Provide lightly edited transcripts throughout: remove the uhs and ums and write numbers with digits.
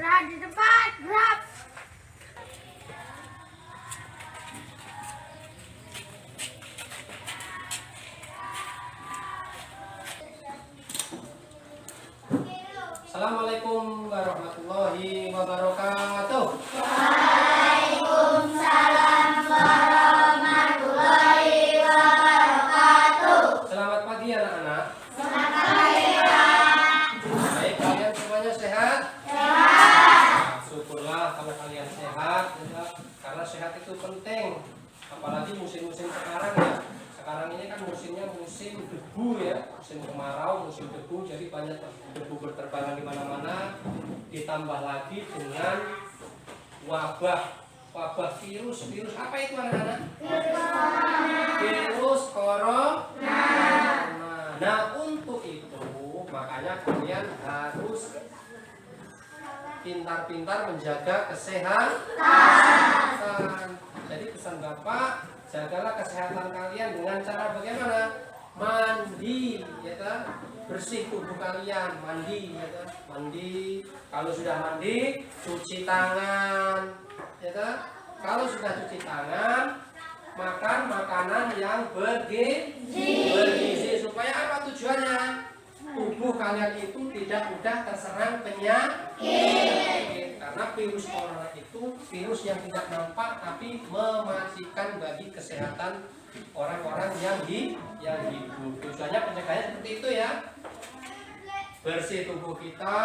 Ada di depan, grab. Assalamualaikum warahmatullahi wabarakatuh. Waalaikumsalam warahmatullahi wabarakatuh. Selamat pagi anak-anak. Selamat pagi, Pak. Baik, kalian semuanya sehat? Sehat. Syukurlah kalau kalian sehat, ya. Karena sehat itu penting. Apalagi musim-musim sekarang ya. Sekarang ini kan musimnya musim debu ya, musim kemarau, musim debu, jadi banyak debu berterbangan di mana-mana. Ditambah lagi dengan wabah virus apa itu anak-anak? Virus corona. Nah, untuk itu makanya kalian harus pintar-pintar menjaga kesehatan. Jadi pesan Bapak, jagalah kesehatan kalian dengan cara bagaimana? Mandi, ya kan? Bersih tubuh kalian, mandi, ya kan? Mandi. Kalau sudah mandi, cuci tangan, ya kan? Kalau sudah cuci tangan, makan makanan yang bergizi. Supaya apa tujuannya? Tubuh kalian itu tidak mudah terserang penyakit. Karena virus corona itu virus yang tidak nampak tapi mematikan bagi kesehatan orang-orang yang hidup. Tujuannya pencegahannya seperti itu ya. Bersih tubuh kita,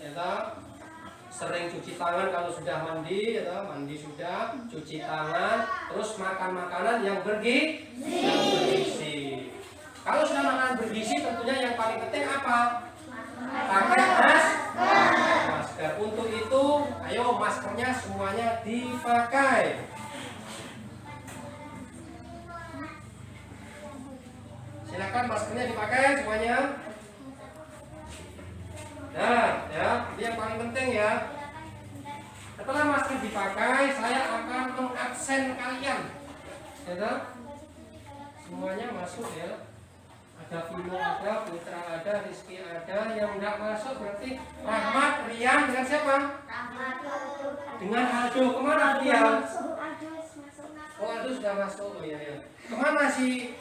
ya, sering cuci tangan kalau sudah mandi, ya, mandi sudah, cuci tangan, terus makan makanan yang bergizi. Kalau sudah makanan bergizi, tentunya yang paling penting apa? Pakai masker. Untuk itu, ayo maskernya semuanya dipakai. Silakan maskernya dipakai semuanya. Nah, ya, ini yang paling penting ya. Setelah masker dipakai, saya akan mengabsen kalian. Ya, semuanya masuk ya. Ada Vino ada, Putra ada, Rizky ada. Yang tidak masuk berarti Rahmat, Rian dengan siapa? Dengan Aldo. Kemana dia? Oh, Aldo sudah masuk. Oh iya ya. Kemana sih?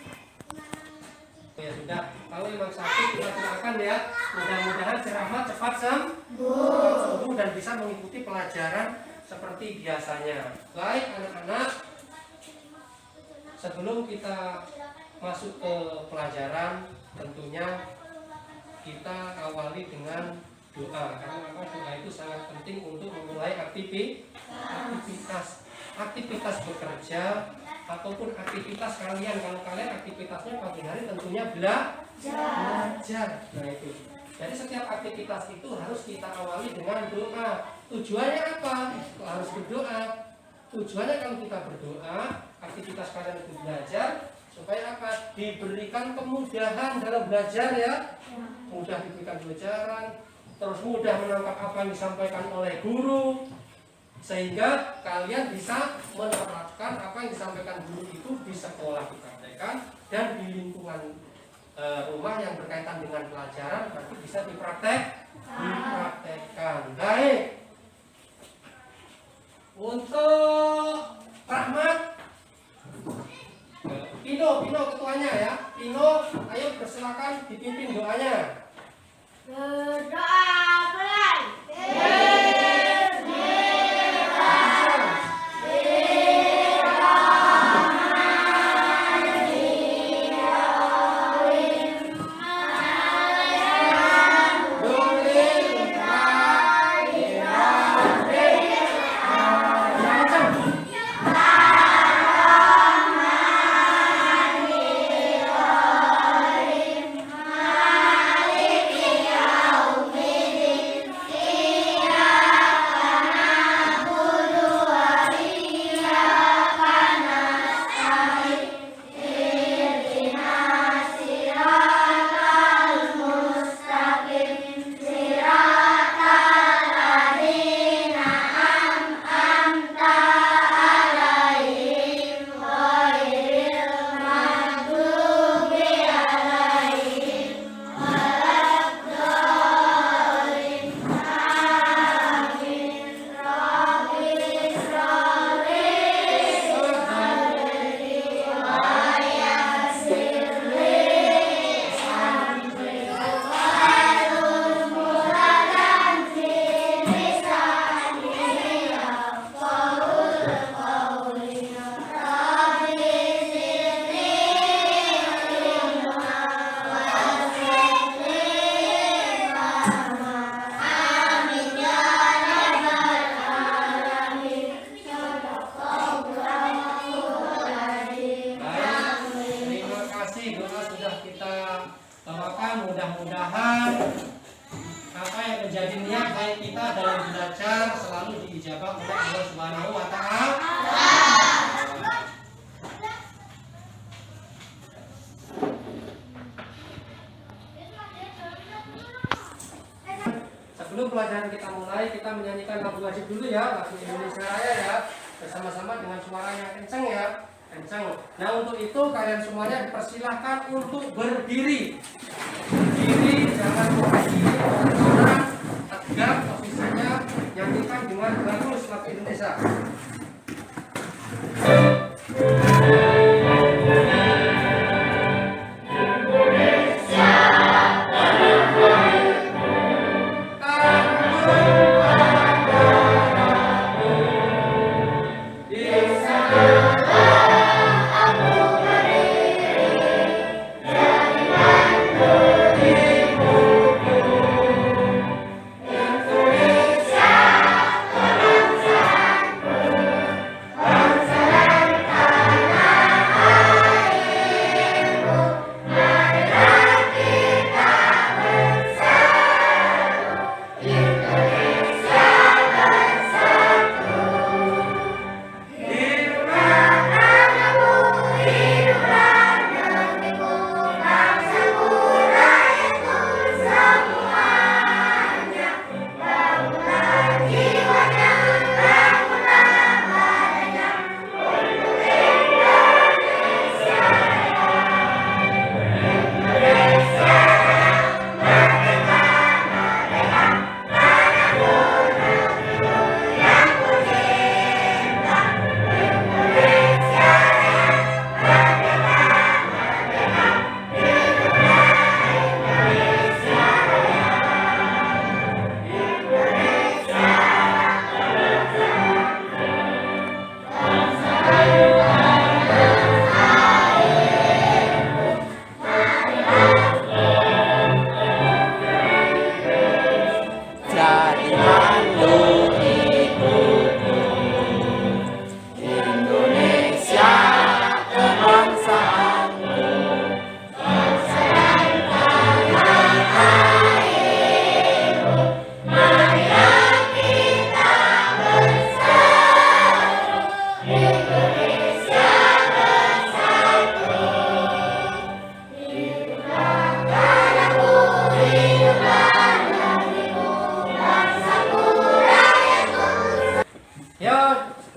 Oh ya sudah. Kalau memang sakit kita doakan ya. Mudah-mudahan si Rahmat cepat sembuh dan bisa mengikuti pelajaran seperti biasanya. Baik anak-anak, sebelum kita masuk ke pelajaran, tentunya kita awali dengan doa. Karena apa? Doa itu sangat penting untuk memulai aktivitas bekerja ataupun aktivitas kalian. Kalau kalian aktivitasnya pagi hari tentunya belajar. Nah itu. Jadi setiap aktivitas itu harus kita awali dengan doa. Tujuannya apa? Harus berdoa. Tujuannya kalau kita berdoa, aktivitas kalian itu belajar supaya apa? Diberikan kemudahan dalam belajar ya. Mudah diberikan pelajaran, terus mudah menangkap apa yang disampaikan oleh guru, sehingga kalian bisa menerapkan apa yang disampaikan guru itu di sekolah dipraktekkan dan di lingkungan rumah yang berkaitan dengan pelajaran nanti bisa dipraktekkan. Baik. Untuk Rahmat, Pino ketuanya ya. Pino, ayo persilakan dipimpin doanya. Berdoa mulai. baik kita dalam belajar selalu diijabah oleh Allah Subhanahu wa Ta'ala. Sebelum pelajaran kita mulai, kita menyanyikan lagu wajib dulu ya, lagu Indonesia Raya ya, bersama-sama dengan suara yang kenceng ya, kenceng. Nah untuk itu kalian semuanya dipersilahkan untuk berdiri, berdiri, jangan berdiri, orang tegak posisinya, nyanyikan dengan bagus lagu Indonesia.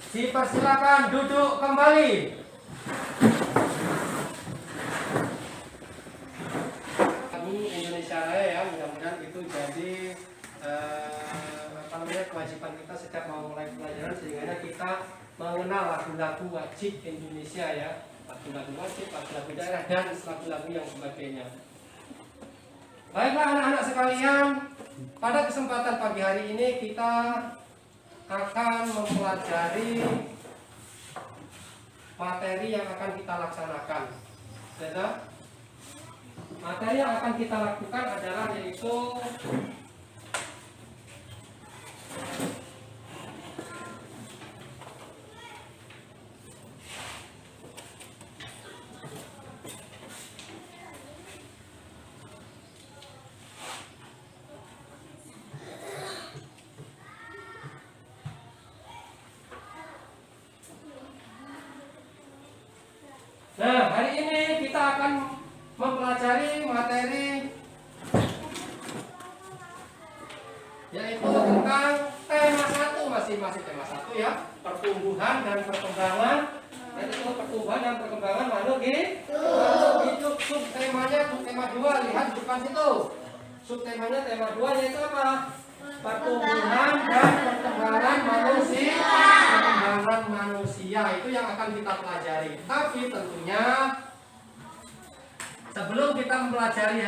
Dipersilakan duduk kembali. Lagu Indonesia Raya ya, mudah-mudahan itu jadi kewajiban kita setiap mau mulai pelajaran sehingga kita mengenal lagu-lagu wajib Indonesia ya, lagu-lagu wajib, lagu-lagu daerah dan lagu-lagu yang sebagainya. Baiklah anak-anak sekalian, pada kesempatan pagi hari ini kita akan mempelajari materi yang akan kita laksanakan. Ya, materi yang akan kita lakukan adalah yaitu nah, hari ini kita akan mempelajari materi yaitu tentang tema 1, masing-masing tema 1 ya, pertumbuhan dan perkembangan, yaitu pertumbuhan dan perkembangan makhluk hidup. Subtemanya subtema 2, lihat di depan situ. Subtemanya tema 2 yaitu apa? Pertumbuhan dan perkembangan manusia. Perkembangan manusia itu yang akan kita pelajari. Tapi tentunya sebelum kita mempelajari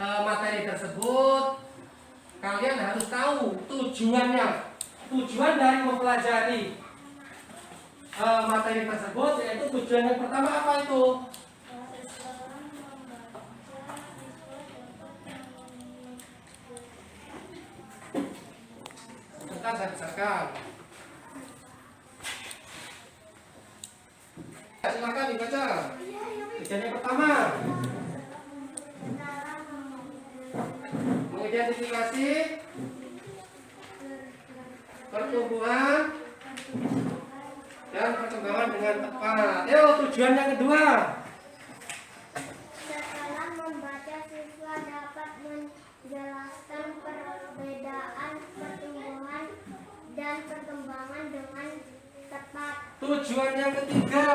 materi tersebut, kalian harus tahu tujuannya. Tujuan dari mempelajari materi tersebut yaitu tujuan yang pertama apa itu? Sebentar saya besarkan. Silakan dibaca. Tujuan yang pertama, mengidentifikasi pertumbuhan dan perkembangan dengan tepat. Yuk, tujuan yang kedua. Setelah membaca, siswa dapat menjelaskan perbedaan pertumbuhan dan perkembangan dengan tepat. Tujuan yang ketiga.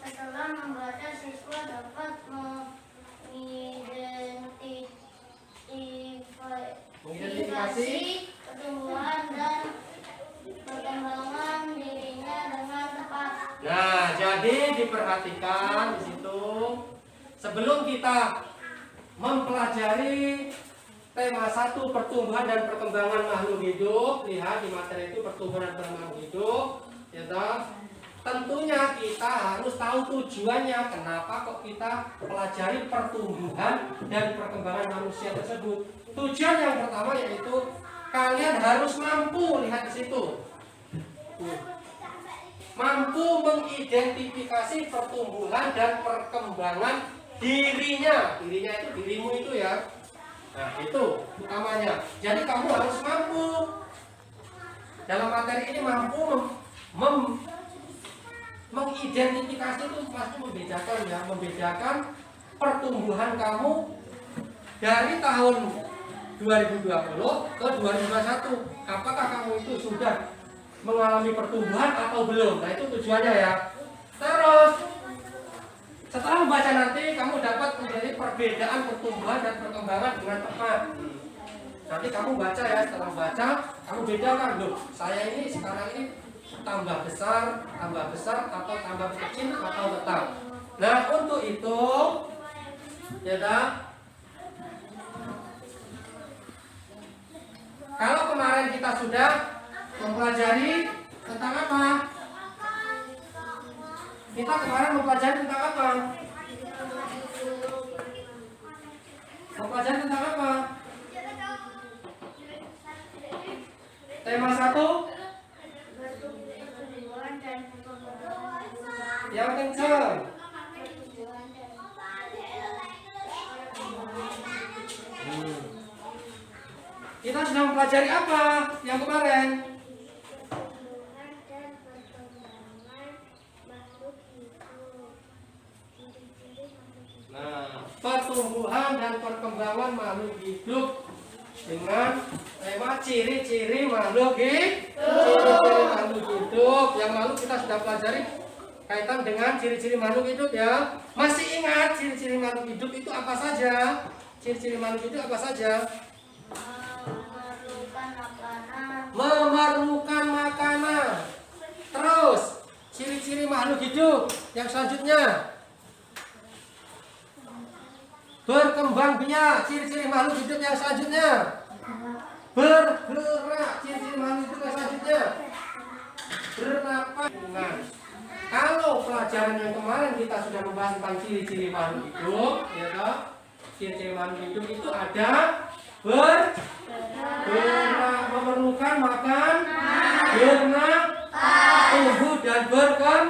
Setelah membaca, siswa dapat mengidentifikasi pertumbuhan dan perkembangan dirinya dengan tepat. Nah, jadi diperhatikan di situ sebelum kita mempelajari tema 1 pertumbuhan dan perkembangan makhluk hidup, lihat di materi itu pertumbuhan dan perkembangan hidup, ya toh? Tentunya kita harus tahu tujuannya, kenapa kok kita pelajari pertumbuhan dan perkembangan manusia tersebut. Tujuan yang pertama yaitu kalian harus mampu, lihat di situ. Mampu mengidentifikasi pertumbuhan dan perkembangan dirinya. Dirinya itu dirimu itu ya. Nah, itu utamanya. Jadi kamu harus mampu dalam materi ini mampu mengidentifikasi itu pasti membedakan ya, membedakan pertumbuhan kamu dari tahun 2020 ke 2021. Apakah kamu itu sudah mengalami pertumbuhan atau belum? Nah, itu tujuannya ya. Terus setelah membaca nanti kamu dapat menjadi perbedaan pertumbuhan dan perkembangan dengan tepat. Nanti kamu baca ya, setelah baca kamu bedakan, loh saya ini sekarang ini tambah besar atau tambah kecil atau tetap. Nah, untuk itu ya dah, kalau kemarin kita sudah mempelajari tentang apa? Kita kemarin mempelajari tentang apa? Mempelajari tentang apa? Tema 1 yang kencang. Kita sudah mempelajari apa yang kemarin? Nah, pertumbuhan dan perkembangan makhluk hidup dengan tema ciri-ciri makhluk hidup. Ciri-ciri makhluk hidup yang lalu kita sudah pelajari kaitan dengan ciri-ciri makhluk hidup ya. Masih ingat ciri-ciri makhluk hidup itu apa saja? Ciri-ciri makhluk hidup apa saja? Memerlukan makanan. Terus ciri-ciri makhluk hidup yang selanjutnya berkembang biak. Ciri-ciri makhluk hidup yang selanjutnya bergerak. Ciri-ciri makhluk hidup yang selanjutnya bernapas. Kalau pelajaran yang kemarin kita sudah membahas tentang ciri-ciri makhluk hidup, ya toh? Ciri-ciri makhluk hidup itu ada bergerak, memerlukan makan, bernapas, tumbuh dan berkembang.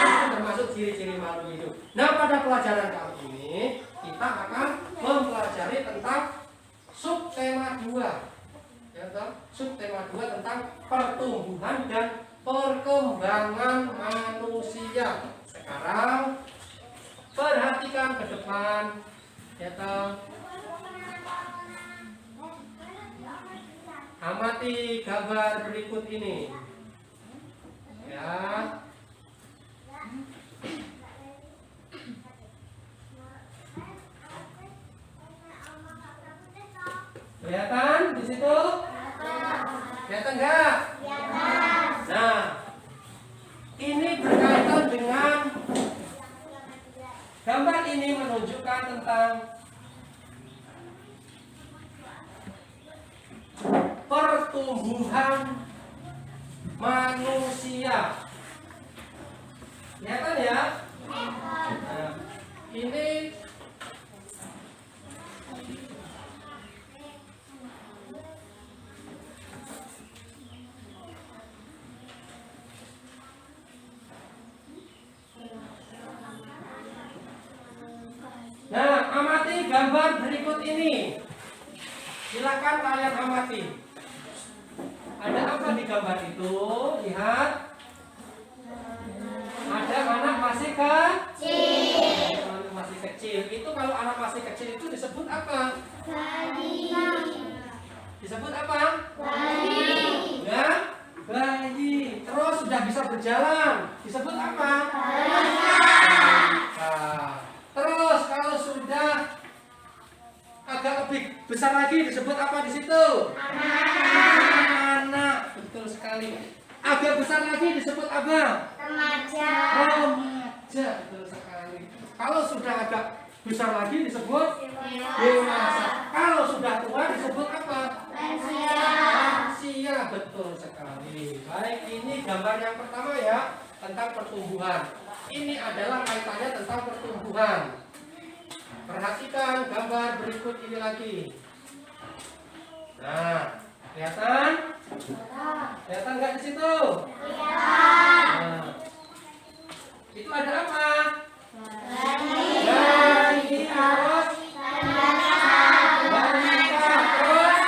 Itu termasuk ciri-ciri makhluk hidup. Nah, pada pelajaran kali ini kita akan mempelajari tentang subtema 2. Ya toh? Subtema 2 tentang pertumbuhan dan perkembangan manusia. Sekarang perhatikan ke depan, ya toh. Amati gambar berikut ini. Ya. Kelihatan di situ? Kelihatan enggak? Nah, ini berkaitan dengan gambar ini menunjukkan tentang pertumbuhan manusia. Kelihatan ya? Nah, ini Nah, amati gambar berikut ini. Silakan kalian amati. Ada apa di gambar itu, lihat. Ada anak masih kecil. Anak masih kecil. Itu kalau anak masih kecil itu disebut apa? Bayi. Disebut apa? Bayi. Ya, bayi. Terus sudah bisa berjalan. Disebut apa? Balita. Nah, terus kalau sudah agak lebih besar lagi disebut apa di situ? Anak. Betul sekali. Agak besar lagi disebut apa? Remaja. Remaja. Betul sekali. Kalau sudah agak besar lagi disebut dewasa. Kalau sudah tua disebut apa? Lansia. Lansia. Betul sekali. Baik, ini gambar yang pertama ya, tentang pertumbuhan. Ini adalah kaitannya tentang pertumbuhan. Perhatikan gambar berikut ini lagi. Nah, kelihatan? Kelihatan nggak di situ? Nah, itu ada apa? Bayi, terus balita, terus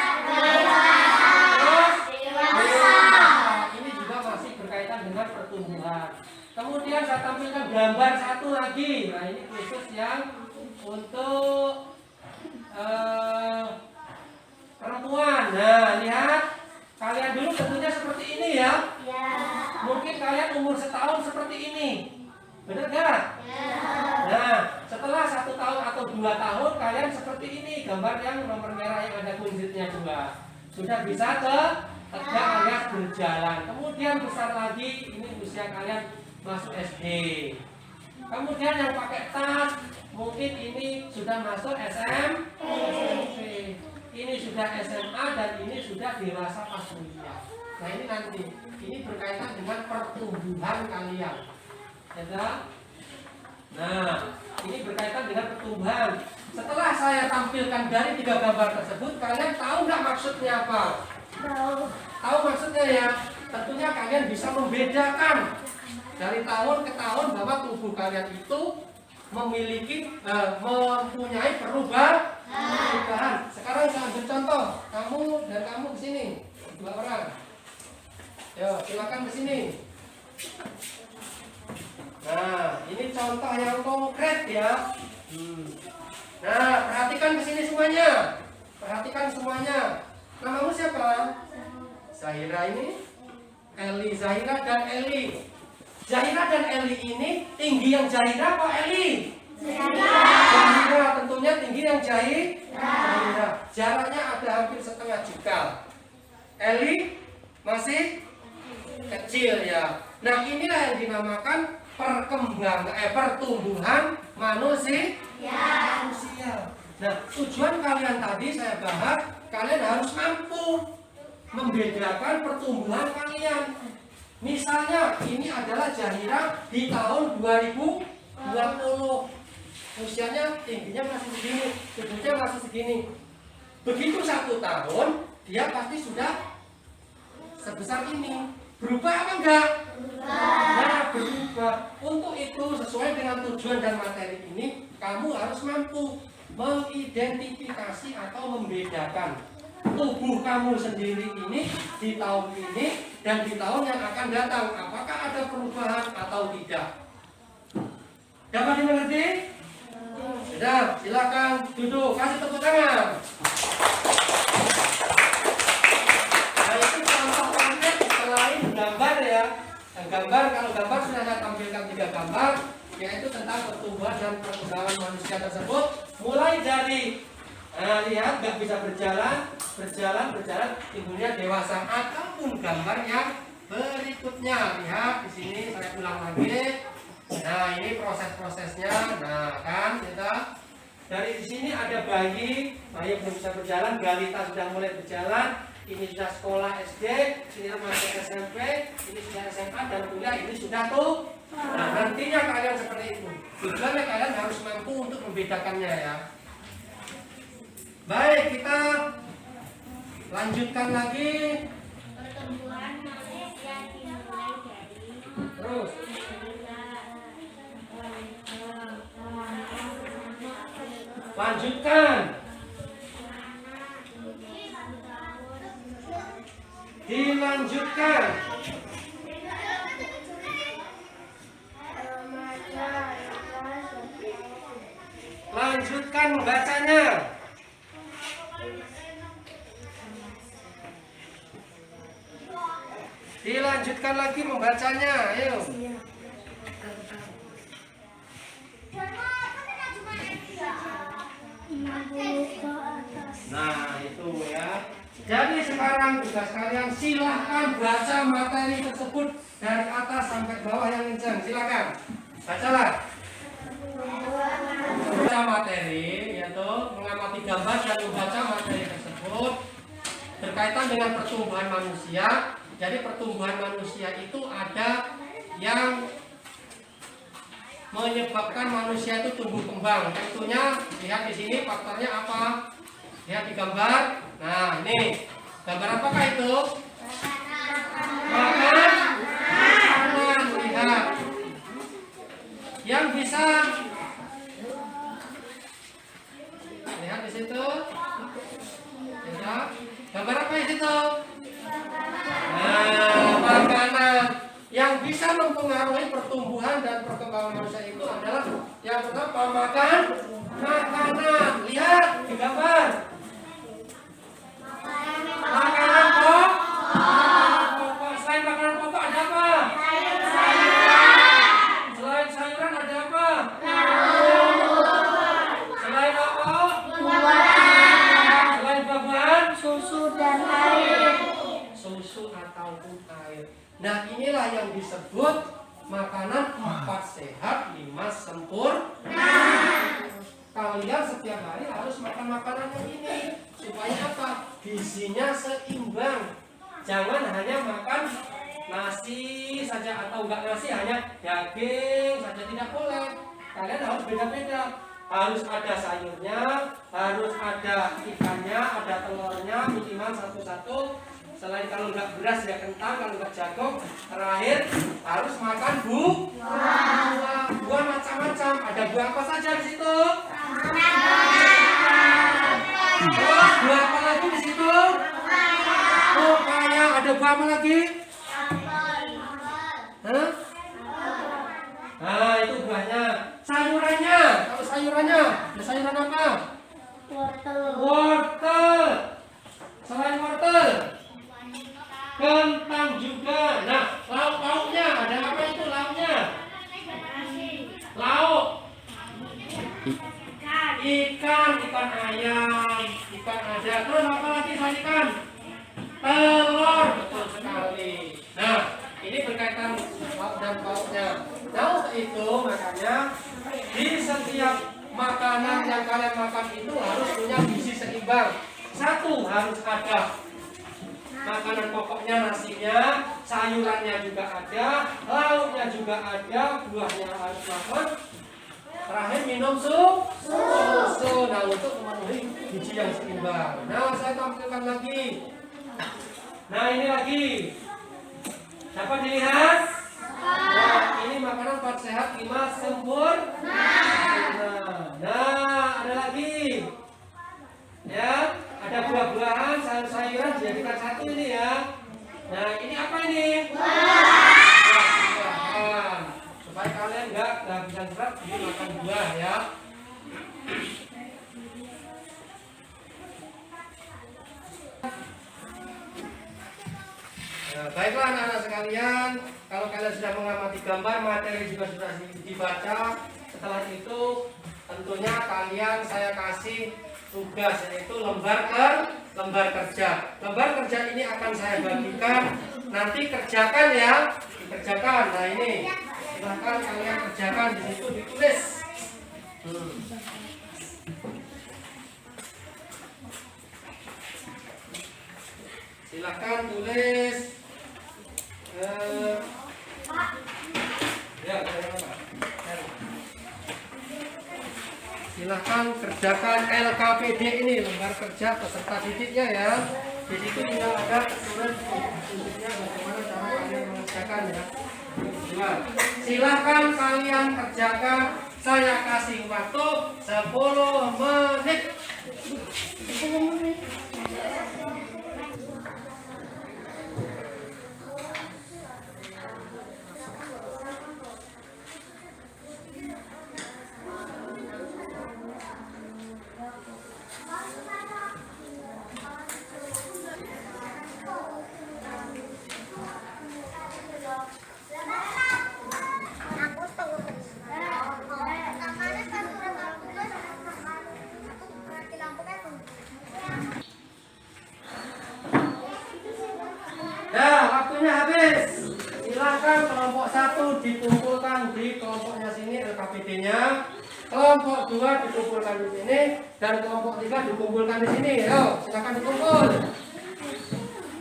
dewasa. Ini juga masih berkaitan dengan pertumbuhan. Kemudian saya tampilkan gambar satu lagi. Nah, ini khusus yang untuk perempuan. Nah, lihat. Kalian dulu tentunya seperti ini ya. Mungkin kalian umur setahun seperti ini. Benar gak? Nah, setelah 1 tahun atau 2 tahun kalian seperti ini. Gambar yang nomor merah yang ada kuncitnya juga. Sudah bisa tegak alias berjalan. Kemudian besar lagi, ini usia kalian masuk SD. Kemudian yang pakai tas, mungkin ini sudah masuk SMP. Ini sudah SMA dan ini sudah dewasa pas kuliah. Nah, ini nanti ini berkaitan dengan pertumbuhan kalian. Ya, nah, ini berkaitan dengan pertumbuhan. Setelah saya tampilkan dari 3 gambar tersebut, kalian tahu nggak maksudnya apa? Tahu maksudnya ya? Tentunya kalian bisa membedakan dari tahun ke tahun bahwa tubuh kalian itu mempunyai perubahan. Sekarang saya ambil contoh, kamu dan kamu ke sini, 2 orang. Yo, silakan ke sini. Nah, ini contoh yang konkret ya. Nah, perhatikan ke sini semuanya. Perhatikan semuanya. Namamu siapa? Zahira ini, Eli, Zahira dan Eli. Zahira dan Eli ini tinggi yang Zahira apa Eli? Zahira, tentunya tinggi yang Zahira. Jaraknya ada hampir setengah jengkal. Eli masih kecil ya. Nah, inilah yang dinamakan pertumbuhan manusia. Nah, tujuan kalian tadi saya bahas, kalian harus mampu membedakan pertumbuhan kalian. Misalnya ini adalah Zahira di tahun 2020. Usianya tingginya masih segini, tubuhnya masih segini. Begitu 1 tahun, dia pasti sudah sebesar ini. Berubah apa enggak? Nah, berubah. Untuk itu sesuai dengan tujuan dan materi ini, kamu harus mampu mengidentifikasi atau membedakan tubuh kamu sendiri ini di tahun ini dan di tahun yang akan datang, apakah ada perubahan atau tidak. Dapat dimengerti? Sudah, silakan duduk, kasih tepuk tangan. Nah, itu contoh konkret selain gambar ya. Gambar, kalau gambar sudah saya tampilkan 3 gambar, yaitu tentang pertumbuhan dan perkembangan manusia tersebut, mulai dari lihat nggak bisa berjalan, timbulnya dewasa, ataupun gambar yang berikutnya. Lihat di sini saya ulang lagi. Nah, ini proses-prosesnya. Nah, kan kita dari di sini ada bayi belum bisa berjalan, balita sudah mulai berjalan, ini sudah sekolah SD, ini remaja SMP, ini sudah SMA dan kuliah, ini sudah tuh. Nah, nantinya kalian seperti itu. Tujuannya kalian harus mampu untuk membedakannya ya. Baik, kita lanjutkan lagi. Pertumbuhan manusia dimulai dari Terus. Lanjutkan. Dilanjutkan. Lanjutkan membacanya. Dilanjutkan lagi membacanya. Ayo. Nah, itu ya. Jadi sekarang tugas kalian silahkan baca materi tersebut dari atas sampai bawah yang kencang. Silakan. Bacalah. Baca materi, yaitu mengamati gambar dan membaca materi tersebut berkaitan dengan pertumbuhan manusia. Jadi pertumbuhan manusia itu ada yang menyebabkan manusia itu tumbuh kembang. Tentunya lihat di sini faktornya apa? Lihat di gambar. Nah, ini gambar apakah itu? Makanan. Lihat. Yang bisa lihat di situ. Ya. Gambar apa di situ? Nah, makanan. Yang bisa mempengaruhi pertumbuhan dan perkembangan manusia itu adalah yang pertama makanan. Lihat di gambar. Makanan pokok. Selain makanan pokok ada apa? Selain sayuran ada apa? Selain apa? Selain buah-buahan? Susu dan air. Susu ataupun air. Nah, inilah yang disebut makanan 4 sehat 5 sempurna. Kalian setiap hari harus makan makanan yang ini supaya apa? Gizinya seimbang. Jangan hanya makan nasi saja atau enggak nasi, hanya daging saja, tidak boleh. Kalian harus beda-beda. Harus ada sayurnya, harus ada ikannya, ada telurnya minimal satu-satu. Selain kalau nggak beras ya kentang, kalau nggak jagung, terakhir harus makan buah macam-macam. Ada buah apa saja di situ? Buah apa lagi di situ? Pepaya. Ada buah apa lagi? Hah? Nah, itu buahnya. Sayurannya, kalau sayurannya, ada sayuran apa? Wortel. Selain wortel, kentang juga. Nah, lauk-lauknya ada apa itu lauknya? Lauk. Ikan ayam, ikan ada. Terus apa lagi selain ikan? Telur, betul sekali. Nah, ini berkaitan lauk dan pauknya. Nah, untuk itu makanya di setiap makanan yang kalian makan itu harus punya gizi seimbang. Satu, harus ada makanan pokoknya, nasinya, sayurannya juga ada, lauknya juga ada, buahnya harus makan. Terakhir minum susu. Nah, untuk memenuhi gizi yang seimbang. Nah, saya tampilkan lagi. Nah, ini lagi. Dapat dilihat? Nah, ini makanan 4 sehat 5 sempurna. Nah, ada lagi. Ya, ada buah-buahan, sayur-sayuran dijadikan satu ini ya. Nah, ini apa ini? Buah-buahan. Supaya kalian nggak kehabisan serat, ini makan buah ya. Nah, baiklah anak-anak sekalian, kalau kalian sudah mengamati gambar, materi juga sudah dibaca. Setelah itu tentunya kalian saya kasih tugas, yaitu lembar kerja. Lembar kerja ini akan saya bagikan, nanti kerjakan ya, dikerjakan. Nah, ini silahkan kalian kerjakan, di situ ditulis. Silahkan tulis. Silahkan kerjakan LKPD ini, lembar kerja peserta didiknya ya. Di situ tinggal ada tulis untuknya bagaimana cara kalian mengerjakan ya. Silahkan kalian kerjakan. Saya kasih waktu 10 menit. waktunya habis. Silakan kelompok 1 dikumpulkan di kelompoknya sini LKPD-nya. Kelompok 2 dikumpulkan di sini dan kelompok 3 dikumpulkan di sini. Yo, silakan dikumpul.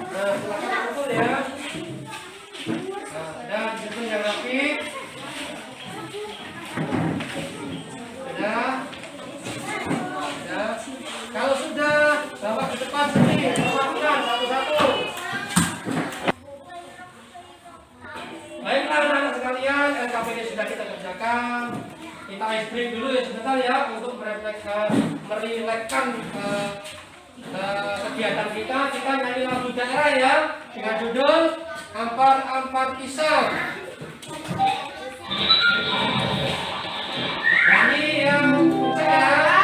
Nah, silakan dikumpul ya. Nah, sudah disusun yang rapi. Sudah. Sudah. Kalau sudah, bawa ke depan sini, keluarkan satu-satu. Baiklah anak-anak sekalian, LKPD sudah kita kerjakan. Kita ice break dulu ya sebentar ya untuk merelekkan kegiatan kita. Kita nyanyi lagu daerah ya dengan judul Ampar-Ampar Pisang. Nyanyi yang saya.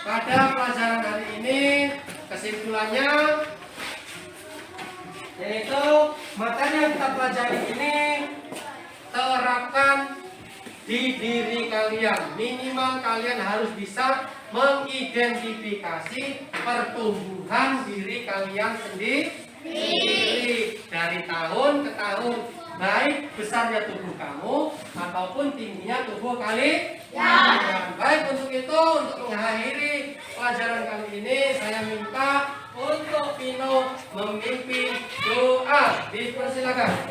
Pada pelajaran hari ini kesimpulannya yaitu materi yang kita pelajari ini terapkan di diri kalian. Minimal kalian harus bisa mengidentifikasi pertumbuhan diri kalian sendiri dari tahun ke tahun, baik besarnya tubuh kamu ataupun tingginya tubuh kalian. Baik, untuk itu, untuk mengakhiri pelajaran kali ini, saya minta untuk Pino memimpin doa. Dipersilakan.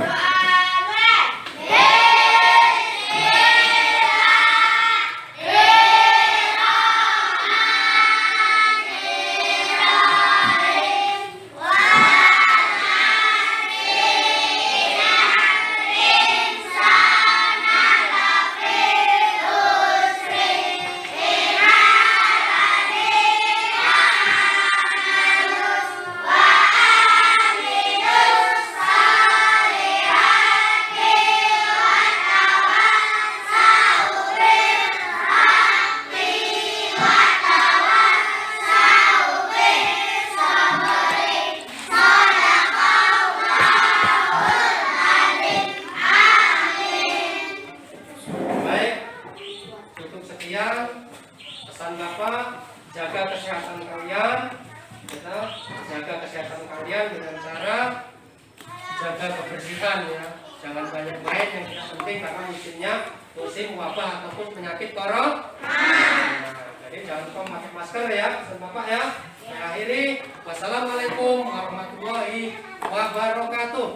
Pesan Bapak, jaga kesehatan kalian, jaga kesehatan kalian dengan cara jaga kebersihan ya, jangan banyak main yang tidak penting karena musimnya musim wabah ataupun penyakit corona. Jadi jangan lupa pakai masker ya, pesan Bapak ya. Saya akhiri, wassalamualaikum warahmatullahi wabarakatuh.